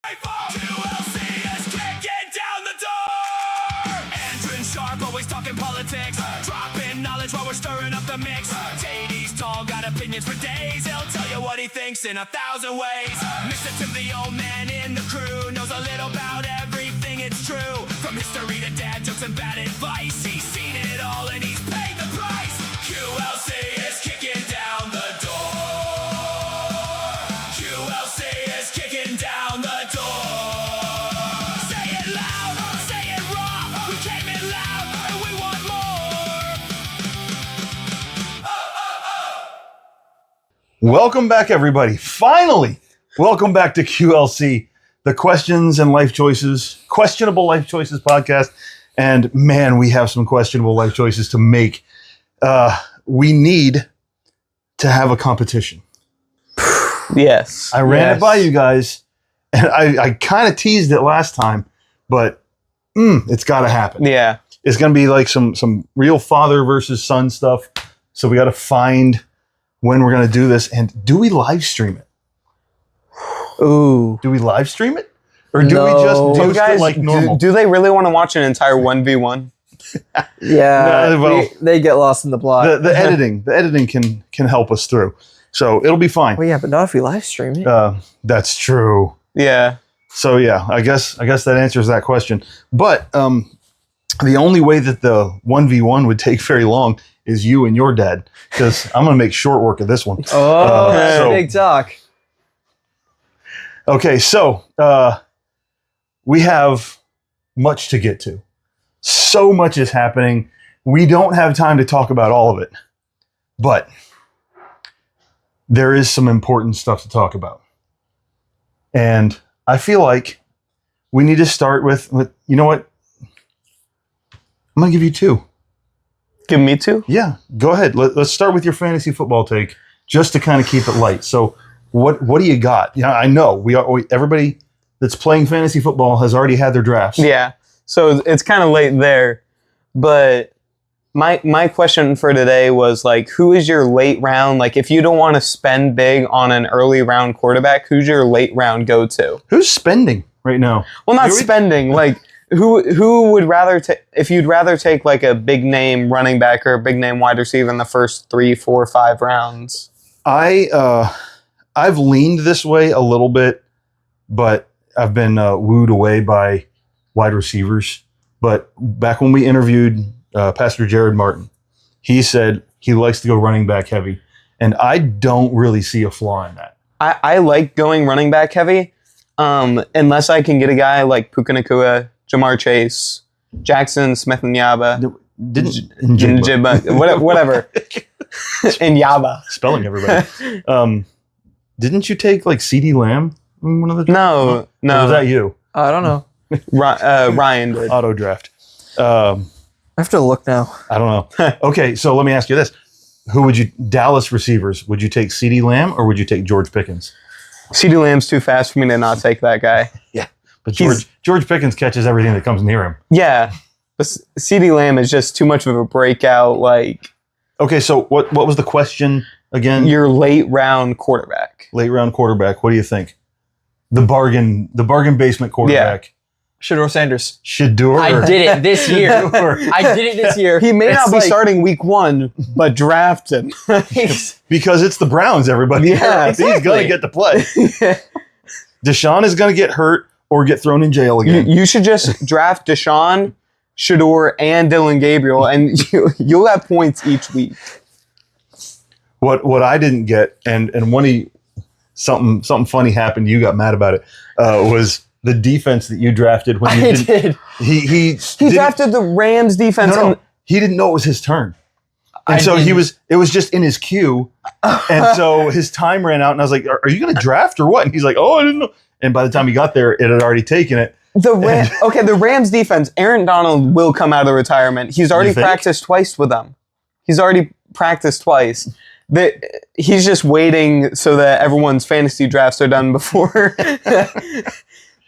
QLC is kicking down the door. Andrew and Sharp always talking politics, dropping knowledge while we're stirring up the mix. Tady's tall, got opinions for days. He'll tell you what he thinks in 1,000 ways. Mr. Tim, the old man in the crew, knows a little about everything. It's true. From history to dad jokes and bad advice, he's seen it all and he's paid the price. QLC is kicking down the door. QLC is kicking down the door. Say it loud, say it raw. We came in loud and we want more. Welcome back, everybody. Finally, welcome back to QLC, the Questions and Life Choices, Questionable Life Choices podcast. And man, we have some questionable life choices to make. We need to have a competition. Yes. I ran it by you guys, and I kind of teased it last time, but it's got to happen. Yeah. It's going to be like some real father versus son stuff. So we got to find when we're going to do this. And do we live stream it? Ooh. Do we live stream it? Or do we just do it like normal? Do they really want to watch an entire 1v1? Yeah, No, well, they get lost in the plot. the editing can help us through. So it'll be fine. Well, yeah, but not if we live stream it. That's true. Yeah. So yeah, I guess that answers that question. But the only way that the 1v1 would take very long is you and your dad, because I'm going to make short work of this one. Oh, big talk. Okay, so we have much to get to. So much is happening. We don't have time to talk about all of it, but there is some important stuff to talk about. And I feel like we need to start with you know what? I'm going to give you two. Give me two? Yeah, go ahead. Let's start with your fantasy football take, just to kind of keep it light. So what do you got? Yeah, I know everybody that's playing fantasy football has already had their drafts. Yeah. So it's kind of late there, but my question for today was like, who is your late round? Like, if you don't want to spend big on an early round quarterback, who's your late round go-to? Who's spending right now? Well, not spending. Like, who would rather if you'd rather take like a big name running back or a big name wide receiver in the first 3, 4, 5 rounds? I've leaned this way a little bit, but I've been wooed away by wide receivers. But back when we interviewed Pastor Jared Martin, he said he likes to go running back heavy. And I don't really see a flaw in that. I like going running back heavy, unless I can get a guy like Puka Nacua, Jamar Chase, Jackson Smith and Yaba. Whatever. And Yaba. Spelling everybody. Didn't you take like CD Lamb in one of the drafts? No. Or was that you? I don't know. Ryan did. Auto draft. I have to look now. I don't know. Okay, so let me ask you this. Dallas receivers, would you take CD Lamb or would you take George Pickens? CD Lamb's too fast for me to not take that guy. Yeah, but George Pickens catches everything that comes near him. Yeah, but CD Lamb is just too much of a breakout. Like, okay, so what was the question again? Your late round quarterback. Late round quarterback. What do you think? The bargain basement quarterback. Shedeur Sanders. Shedeur. I did it this year. I did it this year. He may not be starting week 1, but draft him. Because it's the Browns, everybody. Yeah, exactly. He's going to get to play. Deshaun is going to get hurt or get thrown in jail again. You should just draft Deshaun, Shedeur, and Dylan Gabriel, and you'll have points each week. What I didn't get, and something funny happened. You got mad about it. Was the defense that you drafted when you did. He drafted the Rams defense. No, he didn't know it was his turn. And so it was just in his queue. And so his time ran out and I was like, are you going to draft or what? And he's like, oh, I didn't know. And by the time he got there, it had already taken it. The Rams defense, Aaron Donald will come out of retirement. He's already practiced twice with them. He's just waiting so that everyone's fantasy drafts are done before.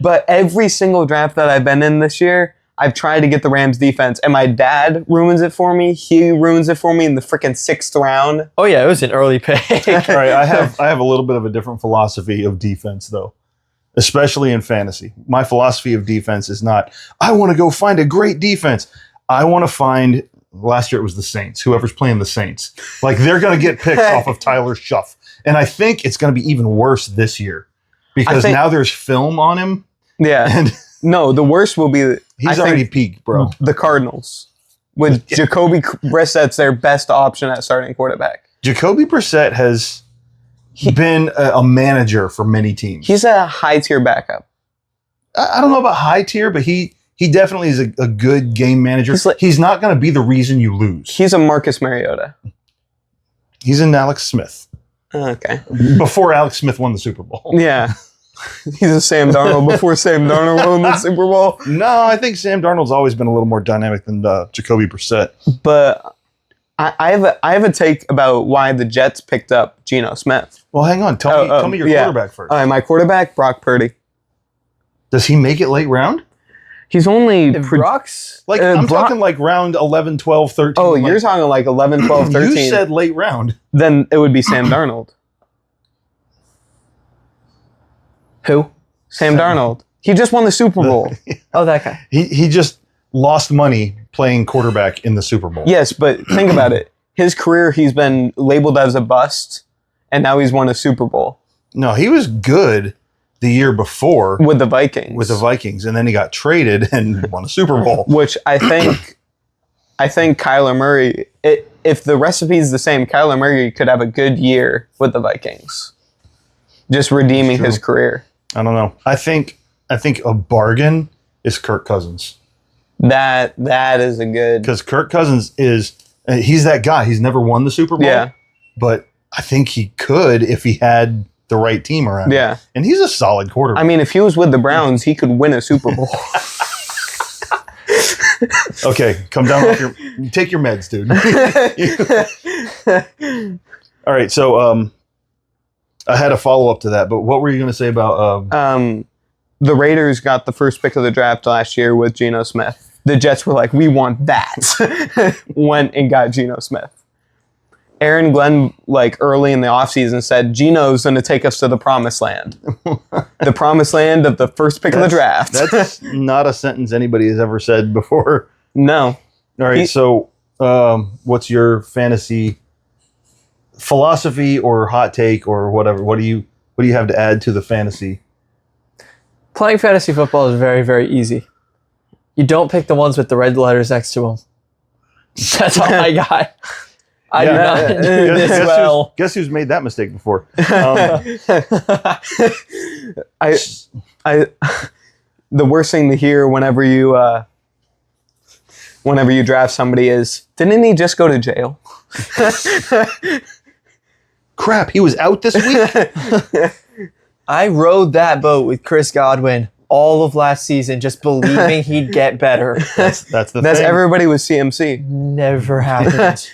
But every single draft that I've been in this year, I've tried to get the Rams defense, and my dad ruins it for me. He ruins it for me in the freaking 6th round. Oh yeah, it was an early pick. All right, I have a little bit of a different philosophy of defense though. especially in fantasy. My philosophy of defense is not, I want to go find a great defense. I want to find, last year it was the Saints, whoever's playing the Saints. Like, they're going to get picks off of Tyler Schuff. And I think it's going to be even worse this year because now there's film on him. Yeah. And no, the worst will be he's already peaked, bro. The Cardinals. With Jacoby Brissett's their best option at starting quarterback. Jacoby Brissett has been a manager for many teams. He's a high-tier backup. I don't know about high tier, but he definitely is a good game manager. He's not going to be the reason you lose. He's a Marcus Mariota. He's an Alex Smith. Okay. Before Alex Smith won the Super Bowl. Yeah. He's a Sam Darnold before Sam Darnold won the Super Bowl. No, I think Sam Darnold's always been a little more dynamic than Jacoby Brissett. But I have a take about why the Jets picked up Geno Smith. Well, hang on. Tell me your quarterback first. All right, my quarterback, Brock Purdy. Does he make it late round? He's only... Brock's? Like, I'm talking like round 11, 12, 13. Oh, you're talking like 11, 12, 13. You said late round. Then it would be Sam Darnold. Who? Sam Darnold. He just won the Super Bowl. Oh, that guy. He just lost money playing quarterback in the Super Bowl. Yes, but think about it. His career, he's been labeled as a bust, and now he's won a Super Bowl. No, he was good the year before with the Vikings. And then he got traded and won a Super Bowl. Which I think Kyler Murray, if the recipe is the same, Kyler Murray could have a good year with the Vikings. Just redeeming his career. I don't know. I think a bargain is Kirk Cousins. That is a good... Because Kirk Cousins he's that guy. He's never won the Super Bowl. Yeah. But I think he could if he had the right team around him. And he's a solid quarterback. I mean, if he was with the Browns, he could win a Super Bowl. Okay, come down off take your meds, dude. All right, so I had a follow-up to that, but what were you going to say about... the Raiders got the first pick of the draft last year with Geno Smith. The Jets were like, we want that. Went and got Geno Smith. Aaron Glenn, like early in the offseason, said, Geno's going to take us to the promised land. The promised land of the first pick of the draft. That's not a sentence anybody has ever said before. No. All right, so what's your fantasy philosophy or hot take or whatever? What do you have to add to the fantasy? Playing fantasy football is very, very easy. You don't pick the ones with the red letters next to them. That's all I got. I do not do this well. Guess who's made that mistake before? The worst thing to hear whenever you draft somebody is, didn't he just go to jail? Crap, he was out this week? I rode that boat with Chris Godwin all of last season, just believing he'd get better. That's the thing. That's everybody with CMC. Never happened.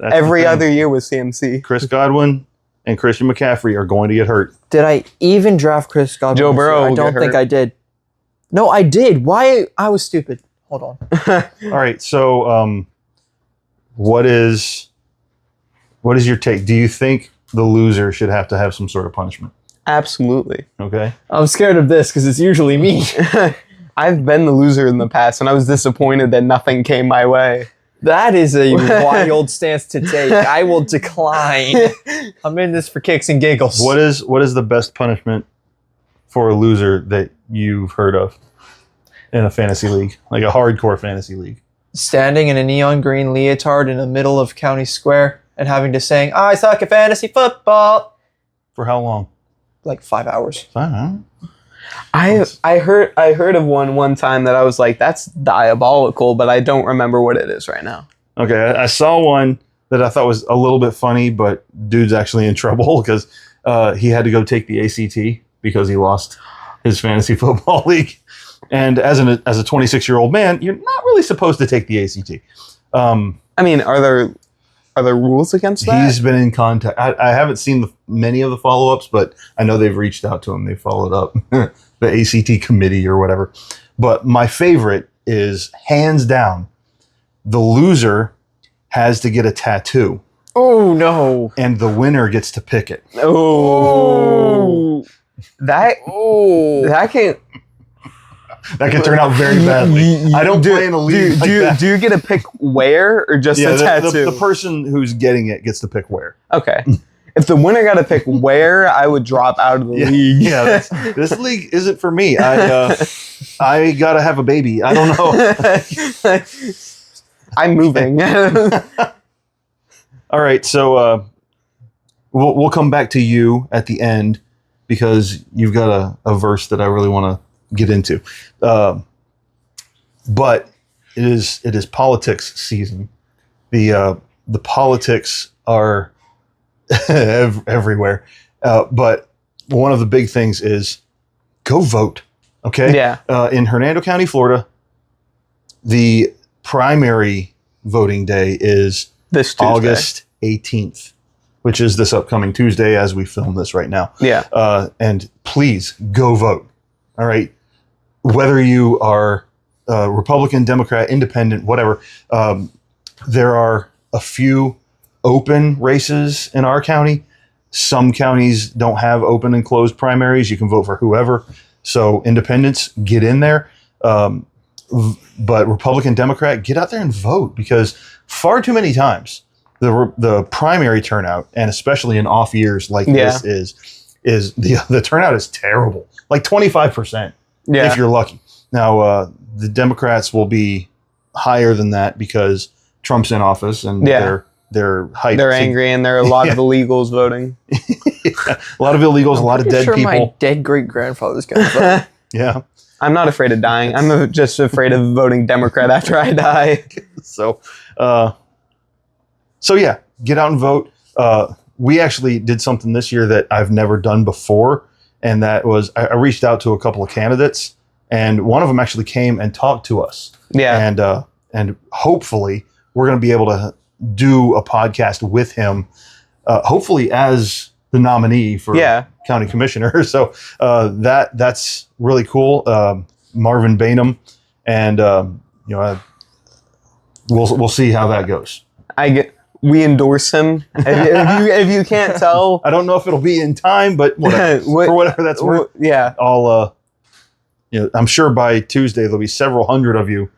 Every other year with CMC. Chris Godwin and Christian McCaffrey are going to get hurt. Did I even draft Chris Godwin? Joe Burrow I don't think I did. No, I did. Why? I was stupid. Hold on. All right, so what is your take? Do you think the loser should have to have some sort of punishment? Absolutely. Okay. I'm scared of this because it's usually me. I've been the loser in the past, and I was disappointed that nothing came my way. That is a wild stance to take. I will decline. I'm in this for kicks and giggles. What is the best punishment for a loser that you've heard of in a fantasy league, like a hardcore fantasy league? Standing in a neon green leotard in the middle of County Square and having to sing, I suck at fantasy football. For how long? Like 5 hours. I heard of one time that I was like, that's diabolical, but I don't remember what it is right now. Okay, I saw one that I thought was a little bit funny, but dude's actually in trouble because he had to go take the ACT because he lost his fantasy football league. And as a 26-year-old man, you're not really supposed to take the ACT. I mean, are there rules against that? He's been in contact. I haven't seen many of the follow-ups, but I know they've reached out to him. They followed up the ACT committee or whatever. But my favorite is, hands down, the loser has to get a tattoo. Oh, no. And the winner gets to pick it. Oh. that can. That can turn out very badly. I don't play in a league like that. Do you get to pick where or just a tattoo? The person who's getting it gets to pick where. Okay. If the winner got to pick where, I would drop out of the league. Yeah, this league isn't for me. I gotta have a baby. I don't know. I'm moving. All right, so we'll come back to you at the end because you've got a verse that I really want to get into. But it is politics season. The politics are everywhere. But one of the big things is go vote. Okay. Yeah. In Hernando County, Florida, the primary voting day is This Tuesday. August 18th, which is this upcoming Tuesday as we film this right now. Yeah. And please go vote. All right. Whether you are Republican, Democrat, Independent, whatever, there are a few open races in our county. Some counties don't have open and closed primaries. You can vote for whoever. So independents, get in there. But Republican, Democrat, get out there and vote because far too many times the primary turnout, and especially in off years like this, is the turnout is terrible, like 25%. Yeah. If you're lucky. Now, the Democrats will be higher than that because Trump's in office and they're hyped. They're angry and there are a lot of illegals voting. A lot of illegals, a lot of dead people. My dead great grandfather's gonna vote. Yeah. I'm not afraid of dying. I'm just afraid of voting Democrat after I die. So yeah, get out and vote. We actually did something this year that I've never done before. And that was, I reached out to a couple of candidates, and one of them actually came and talked to us. Yeah. And hopefully we're going to be able to do a podcast with him, hopefully as the nominee for county commissioner. So that's really cool. Marvin Bainham, and we'll see how that goes. We endorse him. If you can't tell, I don't know if it'll be in time, but whatever, for whatever that's worth. Yeah, I'll. I'm sure by Tuesday there'll be several hundred of you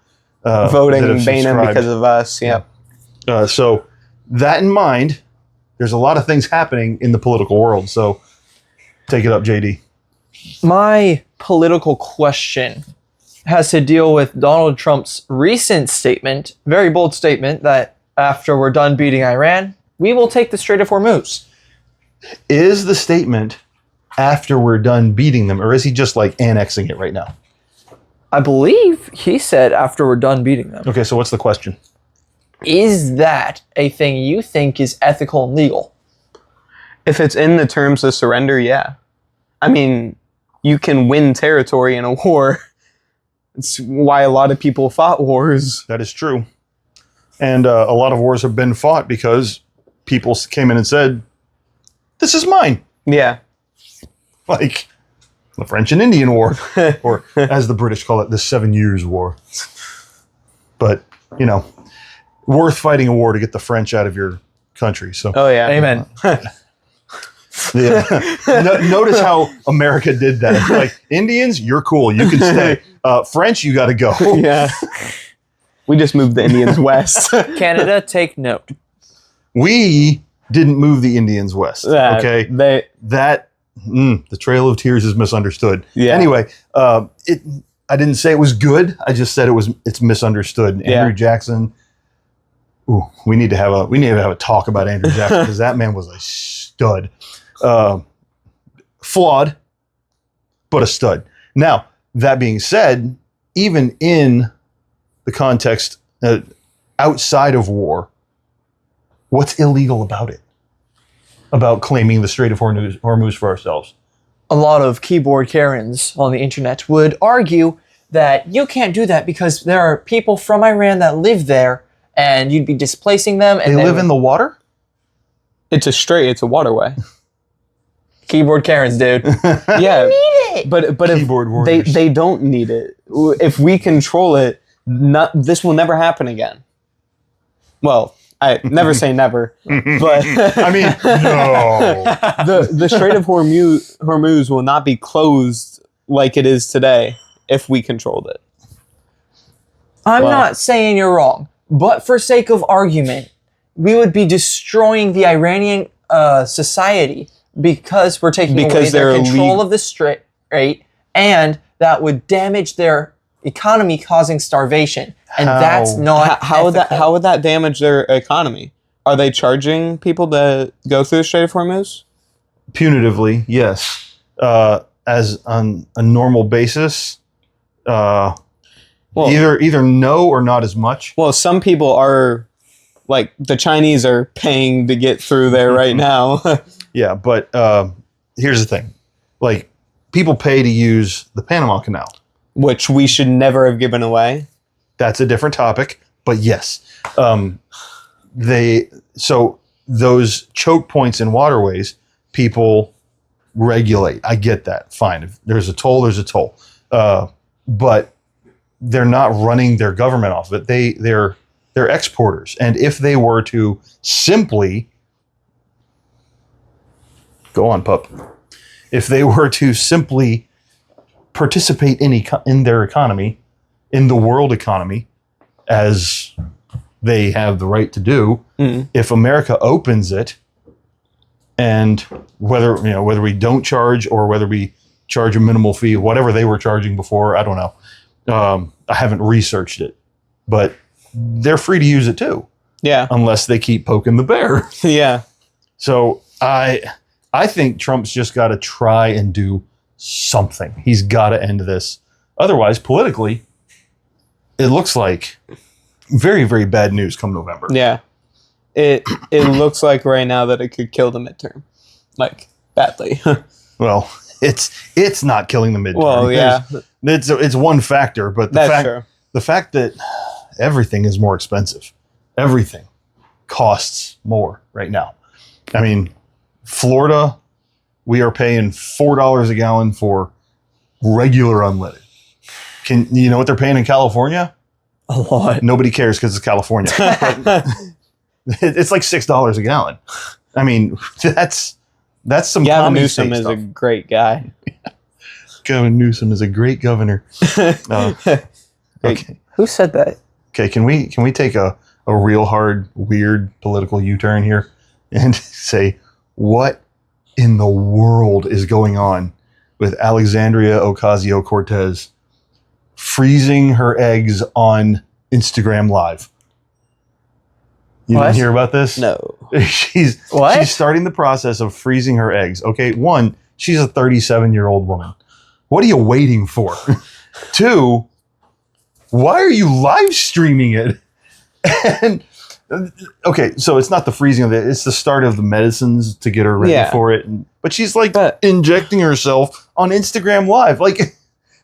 voting Bainham because of us. Yeah. So that in mind, there's a lot of things happening in the political world. So take it up, JD. My political question has to deal with Donald Trump's recent statement, very bold statement, that after we're done beating Iran, we will take the Strait of Hormuz. Is the statement after we're done beating them, or is he just like annexing it right now? I believe he said after we're done beating them. Okay, so what's the question? Is that a thing you think is ethical and legal? If it's in the terms of surrender, yeah. I mean, you can win territory in a war. It's why a lot of people fought wars. That is true. And a lot of wars have been fought because people came in and said, this is mine. Yeah. Like the French and Indian War, or as the British call it, the 7 Years' War. But, worth fighting a war to get the French out of your country. So, oh, yeah. Amen. Notice how America did that. Like, Indians, you're cool. You can stay. French, you got to go. Yeah. We just moved the Indians west. Canada, take note. We didn't move the Indians west. Okay. The Trail of Tears is misunderstood. Yeah. Anyway, I didn't say it was good. I just said it's misunderstood. Andrew Jackson. Ooh, we need to have a talk about Andrew Jackson because that man was a stud. Flawed, but a stud. Now, that being said, even in the context outside of war, what's illegal about it? About claiming the Strait of Hormuz for ourselves? A lot of keyboard Karens on the internet would argue that you can't do that because there are people from Iran that live there and you'd be displacing them. And they live in the water? It's a strait. It's a waterway. Keyboard Karens, dude. Yeah. Need it. But if they don't need it. If we control it, this will never happen again. Well, I never say never, but I mean, no. the Strait of Hormuz will not be closed like it is today if we controlled it. I'm Well- not saying you're wrong, but for sake of argument, we would be destroying the Iranian society because we're taking away their they're control of the strait, and that would damage their economy, causing starvation. And that's not How ethical. would that damage their economy? Are they charging people to go through the Strait of Hormuz? Punitively, yes. As on a normal basis, Well, either no or not as much. well, some people are, like, the Chinese are paying to get through there right now. Yeah, but here's the thing. Like, people pay to use the Panama Canal. Which we should never have given away. That's a different topic, but yes. So those choke points in waterways, people regulate. I get that. Fine. If there's a toll, there's a toll. But they're not running their government off of it. They're exporters. And if they were to simply go on, pup. If they were to simply participate in their economy, in the world economy, as they have the right to do, if America opens it, and whether we don't charge or whether we charge a minimal fee, whatever they were charging before, I don't know. I haven't researched it, but they're free to use it too, Yeah. unless they keep poking the bear. Yeah. So I think Trump's just got to try and do something. He's got to end this. Otherwise, politically, it looks like very, very bad news come November. Yeah. It looks like right now that it could kill the midterm. Like, badly. Well, it's not killing the midterm. Well, yeah. It's one factor, but That's true. the fact that everything is more expensive. Everything costs more right now. I mean, Florida, we are paying $4 a gallon for regular unleaded. Can you know what they're paying in California? A lot. Nobody cares because it's California. It's like $6 a gallon. I mean, that's some Gavin commie Newsom state is stuff. a great guy. Gavin Newsom is a great governor. Okay. Who said that? Okay, can we take a real hard, weird political U-turn here and say, what in the world is going on with Alexandria Ocasio-Cortez freezing her eggs on Instagram Live? You What? didn't hear about this? No. She's What? She's starting the process of freezing her eggs. Okay, one, she's a 37-year-old woman. What are you waiting for? Two, why are you live streaming it? And okay, so it's not the freezing of it; it's the start of the medicines to get her ready Yeah. for it. But she's like But- injecting herself on Instagram Live. Like,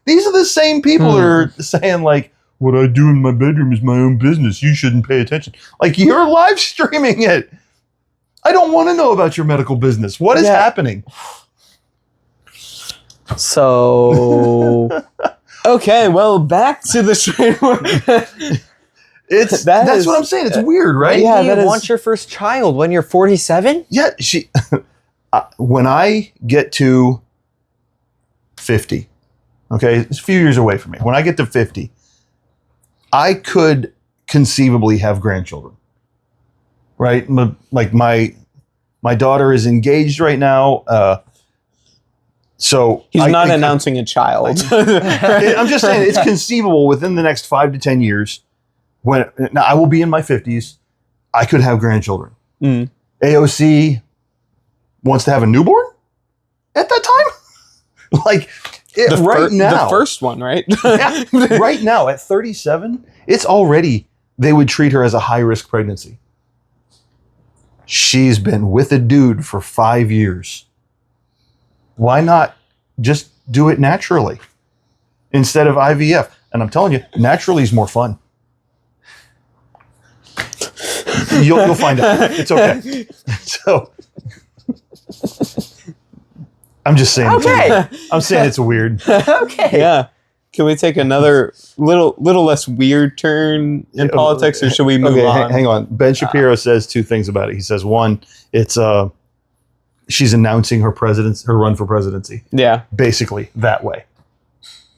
these are the same people that are saying like, "What I do in my bedroom is my own business. You shouldn't pay attention." Like, you're live streaming it. I don't want to know about your medical business. What is Yeah. happening? So Okay, well, back to the Strait of Hormuz. That's is- what I'm saying. It's weird, right? Yeah, you that is- want your first child when you're 47? Yeah, she. When I get to 50, okay, it's a few years away from me. When I get to 50, I could conceivably have grandchildren, right? Like my daughter is engaged right now, so He's I not could- announcing a child. I'm just saying it's conceivable within the next 5 to 10 years. When now I will be in my 50s, I could have grandchildren. Mm. AOC wants to have a newborn at that time? Like, now. The first one, right? Yeah, right now at 37, it's already, they would treat her as a high-risk pregnancy. She's been with a dude for 5 years. Why not just do it naturally instead of IVF? And I'm telling you, naturally is more fun. You'll find out. It's okay. So I'm just saying. Okay. I'm saying it's weird. Okay. Yeah. Can we take another little less weird turn in politics, or should we move on? Hang on. Ben Shapiro says two things about it. He says, one, it's she's announcing her run for presidency. Yeah. Basically that way.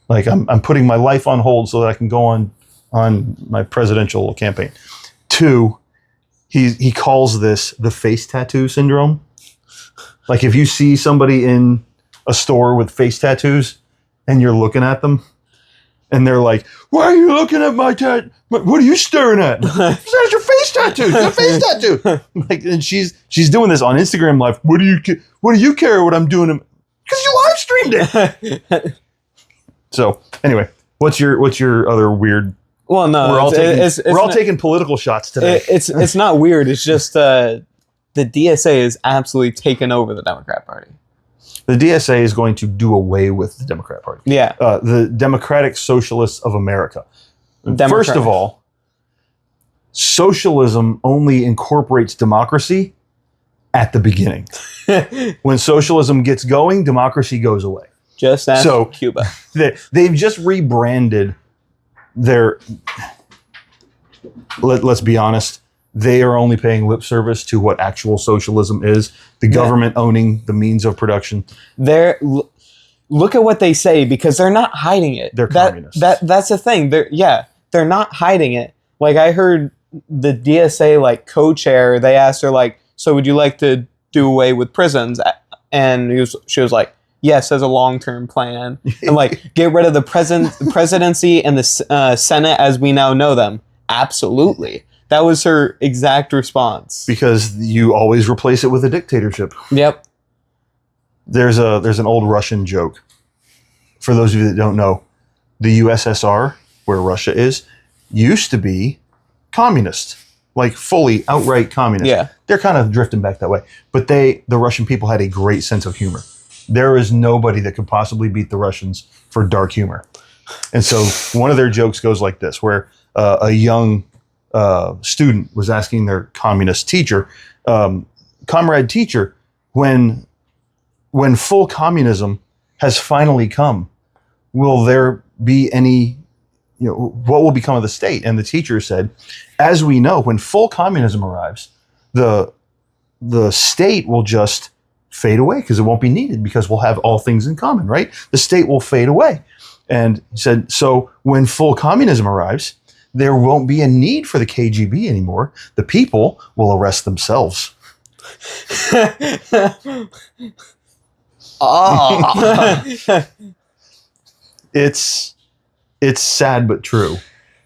Like I'm putting my life on hold so that I can go on my presidential campaign. Two, he calls this the face tattoo syndrome. Like if you see somebody in a store with face tattoos and you're looking at them and they're like, "Why are you looking at my tattoo? What are you staring at?" That's your face tattoo. It's a face tattoo. Like, and she's doing this on Instagram Live. What do you care what I'm doing? Because you live streamed it. So anyway, what's your other weird? Well, no, We're all taking political shots today. It's not weird. It's just the DSA is absolutely taken over the Democrat Party. The DSA is going to do away with the Democrat Party. Yeah. The Democratic Socialists of America. First of all, socialism only incorporates democracy at the beginning. When socialism gets going, democracy goes away. Just ask Cuba. They've just rebranded their... Let's be honest. They are only paying lip service to what actual socialism is. The government owning the means of production. Look at what they say, because they're not hiding it. They're communists. That's the thing. They're not hiding it. Like I heard the DSA co-chair, they asked her so would you like to do away with prisons? And she was like, yes, as a long-term plan. And get rid of the presidency and the Senate as we now know them. Absolutely. That was her exact response. Because you always replace it with a dictatorship. Yep. There's an old Russian joke. For those of you that don't know, the USSR, where Russia is, used to be communist. Fully outright communist. Yeah. They're kind of drifting back that way. But the Russian people had a great sense of humor. There is nobody that could possibly beat the Russians for dark humor. And so one of their jokes goes like this, where a young student was asking their communist teacher, comrade teacher, when full communism has finally come, will there be any, what will become of the state? And the teacher said, as we know, when full communism arrives, the state will just fade away because it won't be needed because we'll have all things in common, right? The state will fade away. And he said, so when full communism arrives, there won't be a need for the KGB anymore. The people will arrest themselves. It's sad but true.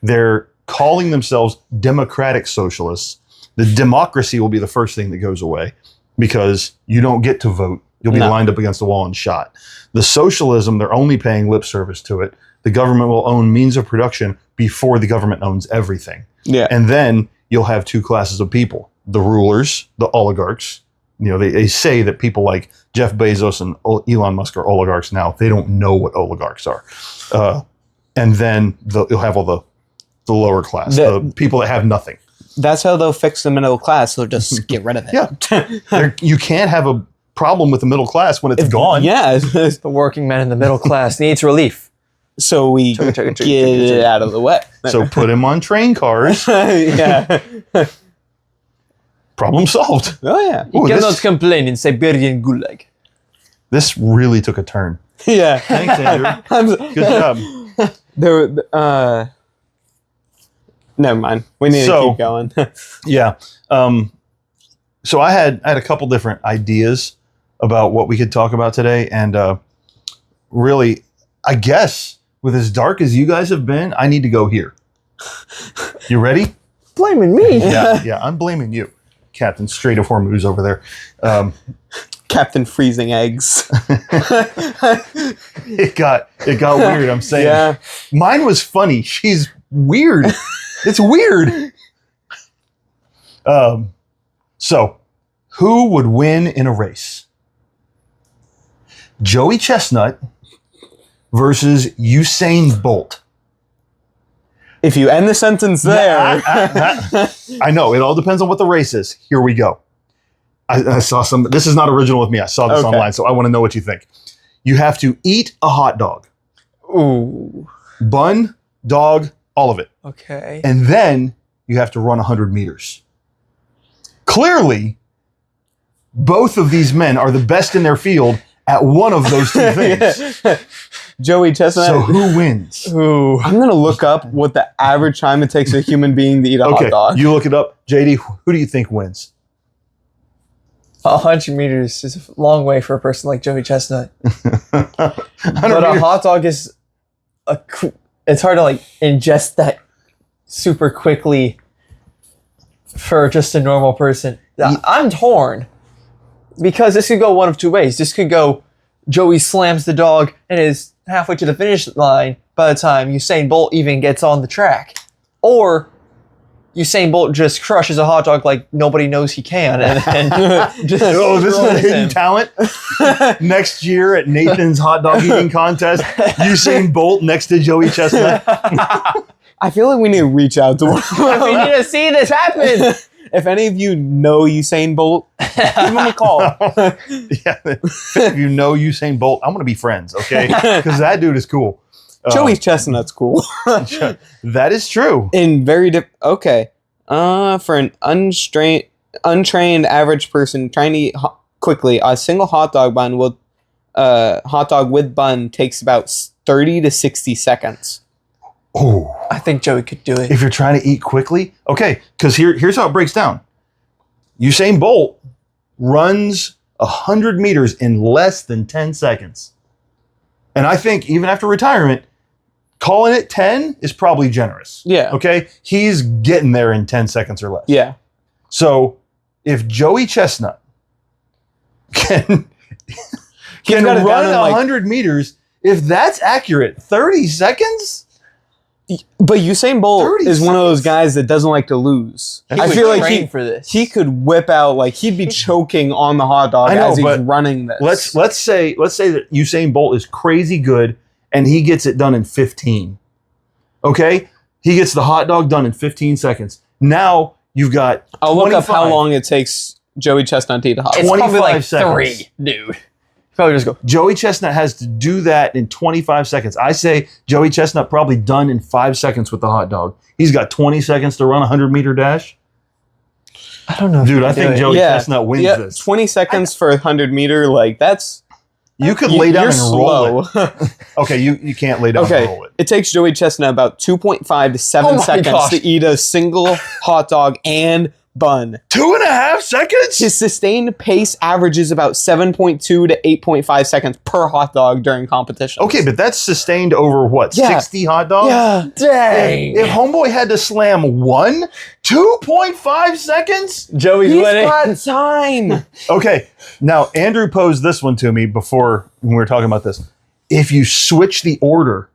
They're calling themselves democratic socialists. The democracy will be the first thing that goes away because you don't get to vote. You'll be lined up against the wall and shot. The socialism, they're only paying lip service to it. The government will own means of production before the government owns everything. Yeah. And then you'll have two classes of people. The rulers, the oligarchs. They say that people like Jeff Bezos and Elon Musk are oligarchs now. They don't know what oligarchs are. And then you'll have all the lower class, the people that have nothing. That's how they'll fix the middle class. They'll just get rid of it. Yeah. You can't have a problem with the middle class when it's gone. Yeah. The working man in the middle class needs relief. So we get it out of the way. So put him on train cars. Yeah. Problem solved. Oh, yeah. You cannot complain in Siberian Gulag. This really took a turn. Yeah. Thanks, Andrew. Good job. Never mind. We need to keep going. Yeah. So I had a couple different ideas about what we could talk about today. And really, I guess with as dark as you guys have been, I need to go here. You ready? Blaming me. Yeah, I'm blaming you. Captain Strait of Hormuz over there. Captain Freezing Eggs. It got weird, I'm saying. Yeah. Mine was funny. She's weird. It's weird. So, who would win in a race? Joey Chestnut versus Usain Bolt. If you end the sentence there. I know. It all depends on what the race is. Here we go. I saw some. This is not original with me. I saw this online, so I want to know what you think. You have to eat a hot dog. Ooh. Bun, dog, all of it. Okay. And then you have to run 100 meters. Clearly, both of these men are the best in their field at one of those two things. Joey Chestnut. So who wins? Ooh. I'm going to look up what the average time it takes a human being to eat a hot dog. You look it up. JD, who do you think wins? 100 meters is a long way for a person like Joey Chestnut. 100 But a meters. hot dog is it's hard to like ingest that super quickly for just a normal person. I'm torn because this could go one of two ways. This could go Joey slams the dog and is halfway to the finish line by the time Usain Bolt even gets on the track. Or Usain Bolt just crushes a hot dog like nobody knows he can. And just Oh, this is a destroys hidden him. talent. Next year at Nathan's hot dog eating contest, Usain Bolt next to Joey Chestnut. I feel like we need to reach out to one. We need to see this happen. If any of you know Usain Bolt, give him a call. Yeah, if you know Usain Bolt, I'm going to be friends, okay? Because that dude is cool. Joey Chestnut's cool. That is true. In very okay. For an untrained average person trying to eat quickly, a single hot dog with bun takes about 30 to 60 seconds. Oh, I think Joey could do it. if you're trying to eat quickly, okay, because here's how it breaks down. Usain Bolt runs 100 meters in less than 10 seconds. And I think even after retirement, calling it 10 is probably generous. Yeah. Okay? He's getting there in 10 seconds or less. Yeah. So if Joey Chestnut can got it run down in, like- 100 meters, if that's accurate, 30 seconds? But Usain Bolt 30 is one of those seconds. guys that doesn't like to lose. He I would feel like train for this. he could whip out, like he'd be choking on the hot dog I know, as he's but running this. Let's say that Usain Bolt is crazy good and he gets it done in 15. Okay? He gets the hot dog done in 15 seconds. Now you've got I'll look up how 25. long it takes Joey Chestnut to eat a hot It's dog. probably 25 like seconds. 3, dude. Probably just go. Joey Chestnut has to do that in 25 seconds. I say Joey Chestnut probably done in 5 seconds with the hot dog. He's got 20 seconds to run a 100-meter dash. I don't know. Dude, I think Joey Chestnut wins this. 20 seconds for a 100-meter, like that's You could lay down you're and roll slow. it. Okay, you can't lay down and Okay, roll it. it takes Joey Chestnut about 2.5 to 7 Oh my seconds gosh. to eat a single hot dog and bun. 2.5 seconds? His sustained pace averages about 7.2 to 8.5 seconds per hot dog during competition. Okay, but that's sustained over what? Yeah. 60 hot dogs? Yeah. Dang. If Homeboy had to slam 2.5 seconds? Joey's He's winning. got time. Okay, now Andrew posed this one to me before when we were talking about this. If you switch the order,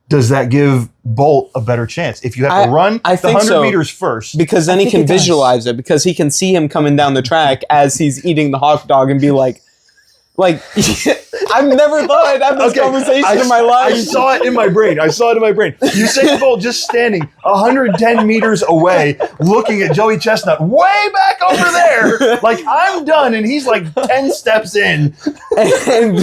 does that give Bolt a better chance? If you have to run I the think 100 so. meters first. Because then he think can it does. visualize it, because he can see him coming down the track as he's eating the hot dog and be like, I've never thought I'd have this conversation in my life. I saw it in my brain. Usain Bolt just standing 110 meters away, looking at Joey Chestnut way back over there, like I'm done, and he's like 10 steps in. and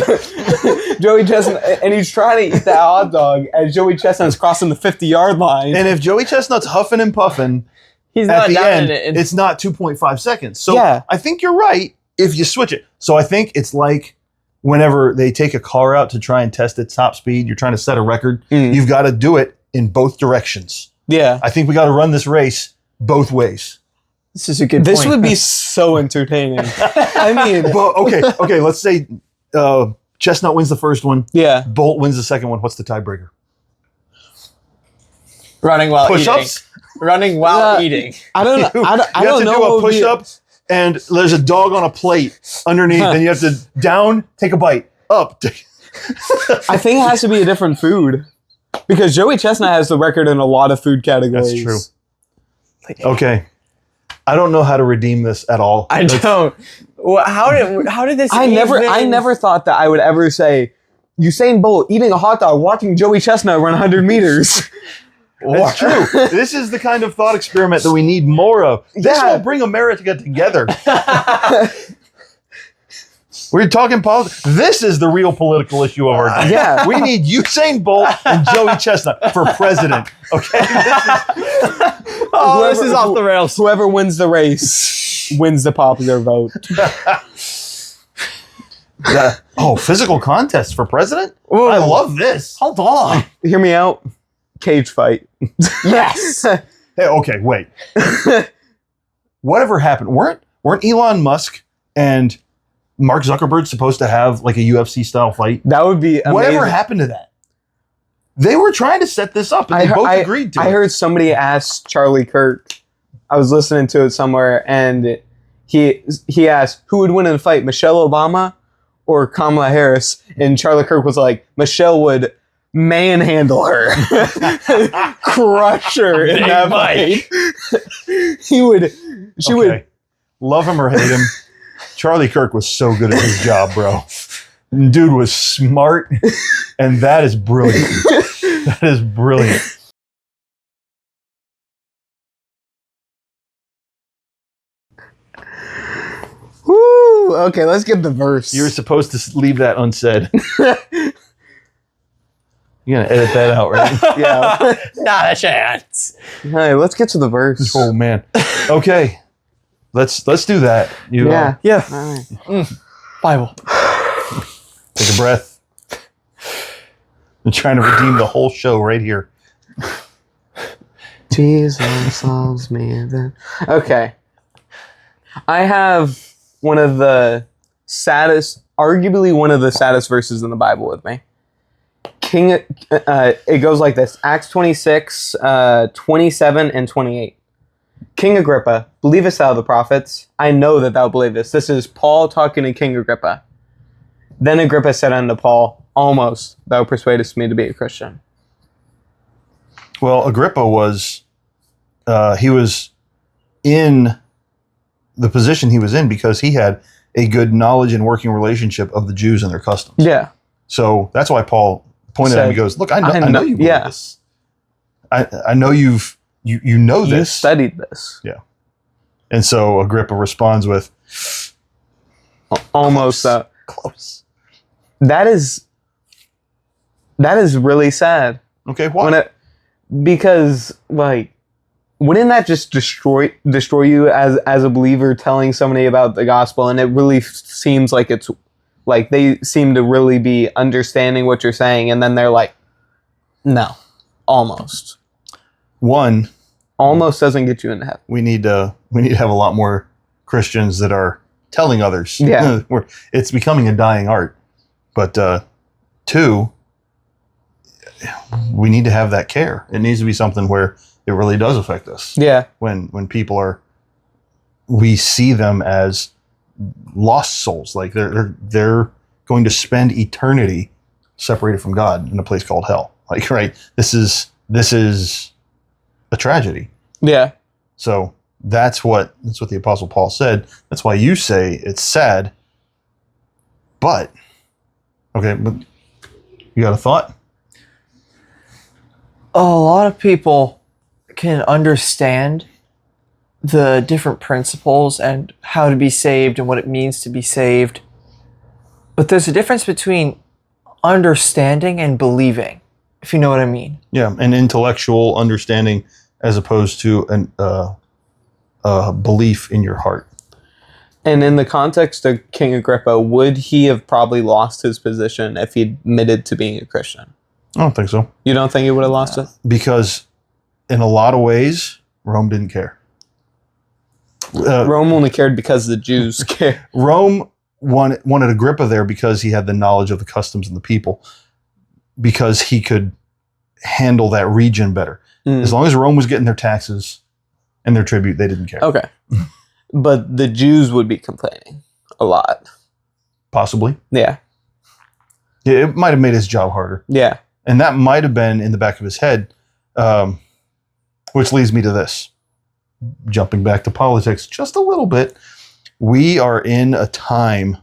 Joey Chestnut, and he's trying to eat that hot dog as Joey Chestnut's crossing the 50-yard line. And if Joey Chestnut's huffing and puffing He's at not the down end, in it. it's not 2.5 seconds. So Yeah. I think you're right if you switch it. So I think it's like whenever they take a car out to try and test its top speed, you're trying to set a record, you've got to do it in both directions. Yeah. I think we got to run this race both ways. This is a good This point. would be so entertaining. I mean, Well, okay. Let's say Chestnut wins the first one. yeah. Bolt wins the second one. What's the tiebreaker? running while Push-ups? eating. Running while Yeah. eating. I don't know. I You have don't to know do a what would be- push-up, and there's a dog on a plate underneath, and you have to down, take a bite, up. I think it has to be a different food. Because Joey Chestnut has the record in a lot of food categories. That's true. Okay. I don't know how to redeem this at all. I don't. Well, how did this? I even- never thought that I would ever say Usain Bolt eating a hot dog, watching Joey Chestnut run 100 meters. It's true. This is the kind of thought experiment that we need more of. This Yeah. will bring America together. We're talking politics. This is the real political issue of our day. Yeah. We need Usain Bolt and Joey Chestnut for president. Okay. Oh, this is off the rails. Whoever wins the race wins the popular vote. Physical contest for president? Ooh. I love this. Hold on. Hear me out. Cage fight. Yes. Hey, okay, wait. Whatever happened? Weren't Elon Musk and Mark Zuckerberg supposed to have like a UFC style fight? That would be amazing. Whatever happened to that? They were trying to set this up, and they both agreed to it. I heard somebody ask Charlie Kirk. I was listening to it somewhere, and he asked who would win in a fight, Michelle Obama or Kamala Harris, and Charlie Kirk was like, Michelle would manhandle her, crush her in that fight. She would. Love him or hate him. Charlie Kirk was so good at his job, bro. Dude was smart, and that is brilliant. That is brilliant. Woo! Okay, let's get the verse. You were supposed to leave that unsaid. You're gonna edit that out, right? Yeah. Not a chance. Hey, let's get to the verse. Oh man. Okay. Let's do that. You Yeah. Yeah. All right. Bible. take a breath. I'm trying to redeem the whole show right here. Jesus loves me. Okay. I have one of the saddest, arguably one of the saddest verses in the Bible with me. It goes like this. Acts 26, 27 and 28. King Agrippa, believest thou the prophets? I know that thou believest. This is Paul talking to King Agrippa. Then Agrippa said unto Paul, almost thou persuadest me to be a Christian. Well, Agrippa was in the position he was in because he had a good knowledge and working relationship of the Jews and their customs. Yeah. So that's why Paul pointed at him and goes, look, I know you believe this. I know you know this. You studied this. Yeah. And so Agrippa responds with, almost. Close. That is really sad. Okay, why? Because like, wouldn't that just destroy you as a believer telling somebody about the gospel? And it really seems like it's like they seem to really be understanding what you're saying, and then they're like, no, almost. One, almost doesn't get you into heaven. we need to have a lot more Christians that are telling others. Yeah. It's becoming a dying art. But two, we need to have that care. It needs to be something where it really does affect us. Yeah. When people we see them as lost souls, like they're going to spend eternity separated from God in a place called hell. Like, right? This is a tragedy. Yeah. So that's what the Apostle Paul said. That's why you say it's sad. But okay, but you got a thought? A lot of people can understand the different principles and how to be saved and what it means to be saved. But there's a difference between understanding and believing, if you know what I mean. Yeah, an intellectual understanding as opposed to a belief in your heart. And in the context of King Agrippa, would he have probably lost his position if he admitted to being a Christian? I don't think so. You don't think he would have lost it? Because in a lot of ways, Rome didn't care. Rome only cared because the Jews cared. Rome wanted Agrippa there because he had the knowledge of the customs and the people, because he could handle that region better. As long as Rome was getting their taxes and their tribute, they didn't care. Okay. But the Jews would be complaining a lot. Possibly. Yeah. It might have made his job harder. Yeah. And that might have been in the back of his head, which leads me to this. Jumping back to politics just a little bit. We are in a time,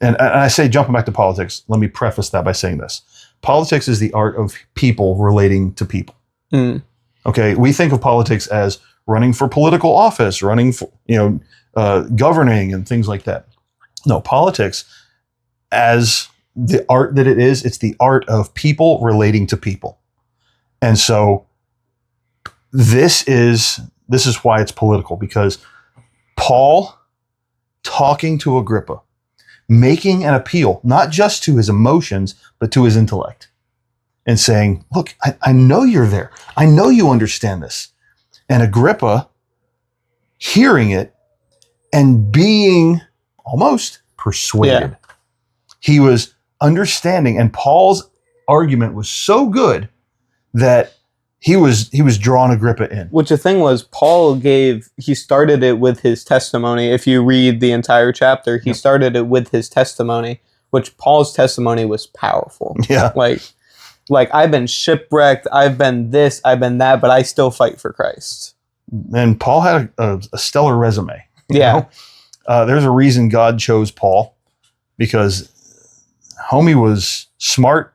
and I say jumping back to politics, let me preface that by saying this. Politics is the art of people relating to people. Okay, we think of politics as running for political office, running for, governing and things like that. No, politics, as the art that it is, it's the art of people relating to people. And so this is why it's political, because Paul talking to Agrippa, making an appeal, not just to his emotions, but to his intellect, and saying, look, I know you're there. I know you understand this. And Agrippa hearing it and being almost persuaded. Yeah. He was understanding, and Paul's argument was so good that he was drawing Agrippa in. Which the thing was, he started it with his testimony. If you read the entire chapter, he started it with his testimony, which Paul's testimony was powerful. Yeah. Like I've been shipwrecked, I've been this, I've been that, but I still fight for Christ. And Paul had a stellar resume. Yeah. There's a reason God chose Paul, because homie was smart.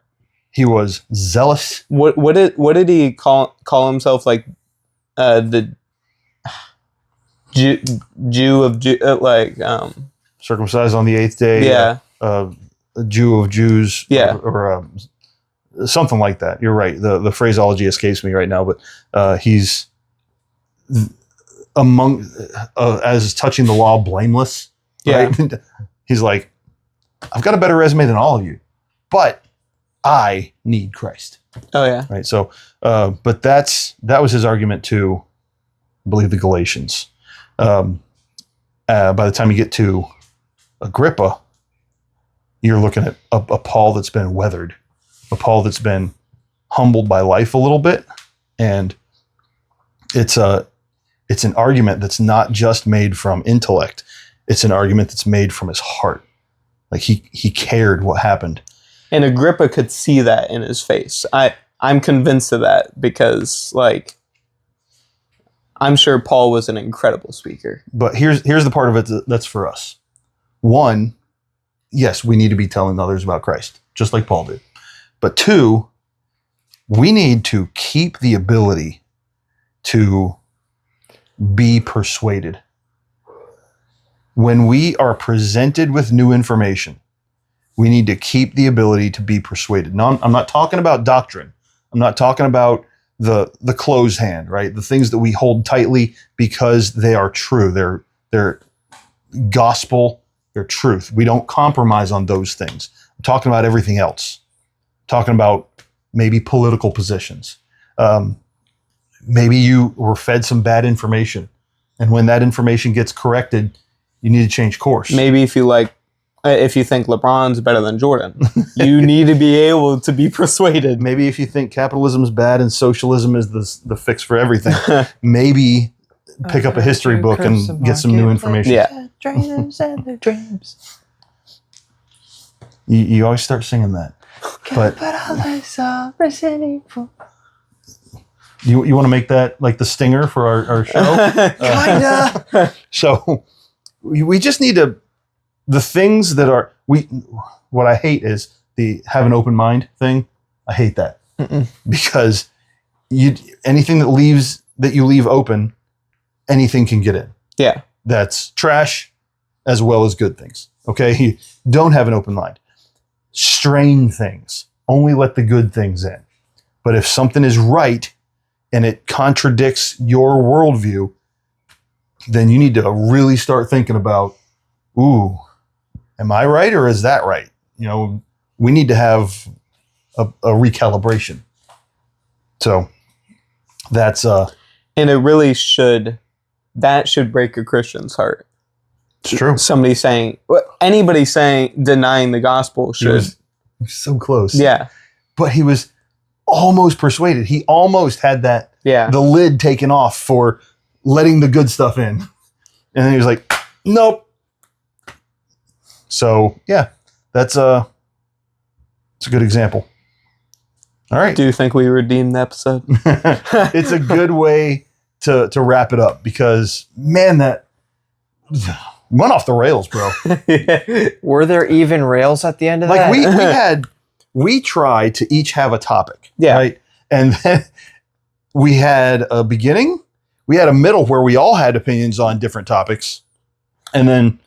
He was zealous. What did he call himself? Like the Jew of Circumcised on the 8th day. Yeah. A Jew of Jews. Yeah. Or something like that. You're right. The phraseology escapes me right now, but he's among as touching the law, blameless. Right? Yeah. He's like, I've got a better resume than all of you, but I need Christ. Oh yeah. Right. So, but that was his argument to, I believe, the Galatians. By the time you get to Agrippa, you're looking at a Paul that's been weathered, a Paul that's been humbled by life a little bit, and it's an argument that's not just made from intellect; it's an argument that's made from his heart. Like he cared what happened. And Agrippa could see that in his face. I'm convinced of that, because I'm sure Paul was an incredible speaker. But here's the part of it that's for us. One, yes, we need to be telling others about Christ, just like Paul did. But two, we need to keep the ability to be persuaded. When we are presented with new information, we need to keep the ability to be persuaded. Now, I'm not talking about doctrine. I'm not talking about the closed hand, right? The things that we hold tightly because they are true. They're gospel, they're truth. We don't compromise on those things. I'm talking about everything else. I'm talking about maybe political positions. Maybe you were fed some bad information, and when that information gets corrected, you need to change course. Maybe if you think LeBron's better than Jordan, you need to be able to be persuaded. Maybe if you think capitalism is bad and socialism is the fix for everything, maybe pick up a history book and get some new information. Yeah. Dreams and their dreams. You always start singing that. But you want to make that like the stinger for our show? Kinda. So we just need to, the things that are, what I hate is the have an open mind thing. I hate that. Because anything that you leave open, anything can get in. Yeah. That's trash as well as good things. Okay? You don't have an open mind. Strain things. Only let the good things in. But if something is right and it contradicts your worldview, then you need to really start thinking about, ooh, am I right or is that right? You know, we need to have a recalibration. So that's and it really should break a Christian's heart. It's true. Anybody denying the gospel should. He was so close. Yeah. But he was almost persuaded. He almost had the lid taken off for letting the good stuff in. And then he was like, nope. So yeah, it's a good example. All right. Do you think we redeemed the episode? It's a good way to wrap it up, because man, that went off the rails, bro. Were there even rails at the end of that? Like we tried to each have a topic. Yeah. Right. And then we had a beginning, we had a middle where we all had opinions on different topics. And then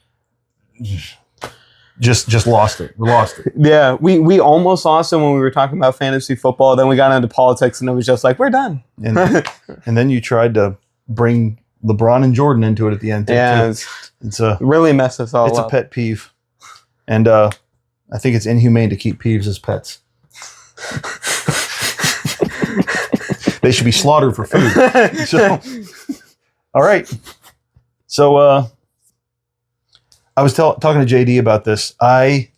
just lost it. We lost it. Yeah, we almost lost it when we were talking about fantasy football. Then we got into politics, and it was just like, we're done. And then you tried to bring LeBron and Jordan into it at the end. Too. It's a really messed us all up. It's a pet peeve, and I think it's inhumane to keep peeves as pets. They should be slaughtered for food. So, all right. So I was talking to JD about this. I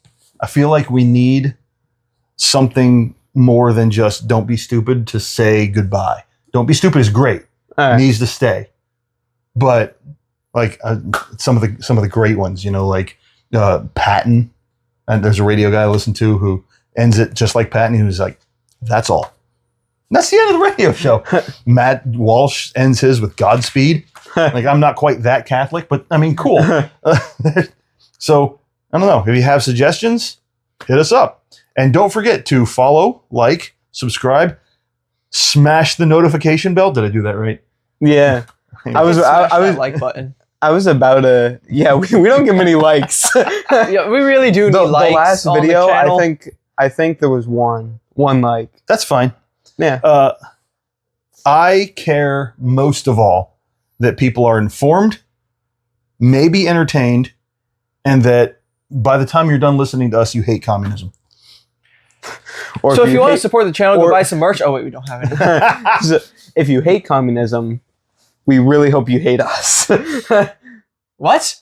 feel like we need something more than just "don't be stupid" to say goodbye. "Don't be stupid" is great. All right. Needs to stay, but like some of the great ones, like Patton, and there's a radio guy I listen to who ends it just like Patton. He was like, "That's all." And that's the end of the radio show. Matt Walsh ends his with Godspeed. Like, I'm not quite that Catholic, but I mean, cool. So, I don't know. If you have suggestions, hit us up. And don't forget to follow, like, subscribe, smash the notification bell. Did I do that right? Yeah. I was that like button. I was about to. Yeah, we don't get many likes. Yeah, we really do need likes. The last on video, the channel. I think there was one like. That's fine. Yeah. I care most of all that people are informed, maybe entertained, and that by the time you're done listening to us, you hate communism. Or so if you want to support the channel, go buy some merch. Oh wait, we don't have it. So if you hate communism, we really hope you hate us. What?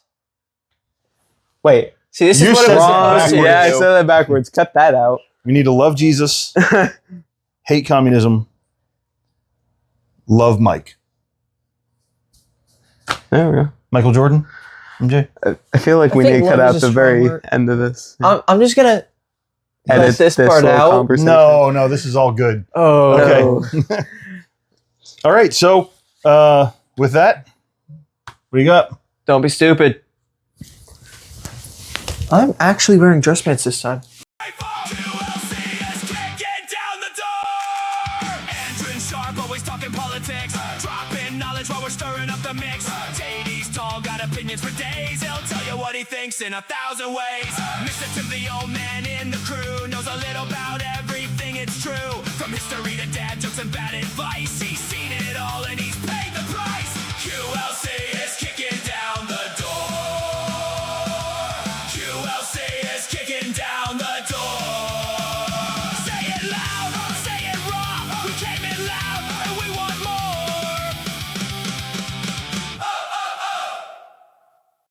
Wait. See, this You is what it said was wrong. supposed to Yeah, I do. said that backwards. Cut that out. We need to love Jesus, hate communism, love Mike. There we go. Michael Jordan, MJ. I feel like we think need to cut love out is a the strong very word. end of this. I'm just gonna edit this part whole out. conversation. No, this is all good. Oh, Okay. No. All right, so with that, what do you got? Don't be stupid. I'm actually wearing dress pants this time. QLC is kicking down the door. Andrew Sharp always talking politics, dropping knowledge while we're stirring up the mix. JD's tall, got opinions for days. He'll tell you what he thinks in 1,000 ways. Mr. Tim, the old man in the crew, knows a little about everything. It's true. From history to dad jokes and bad advice, he's seen it all and he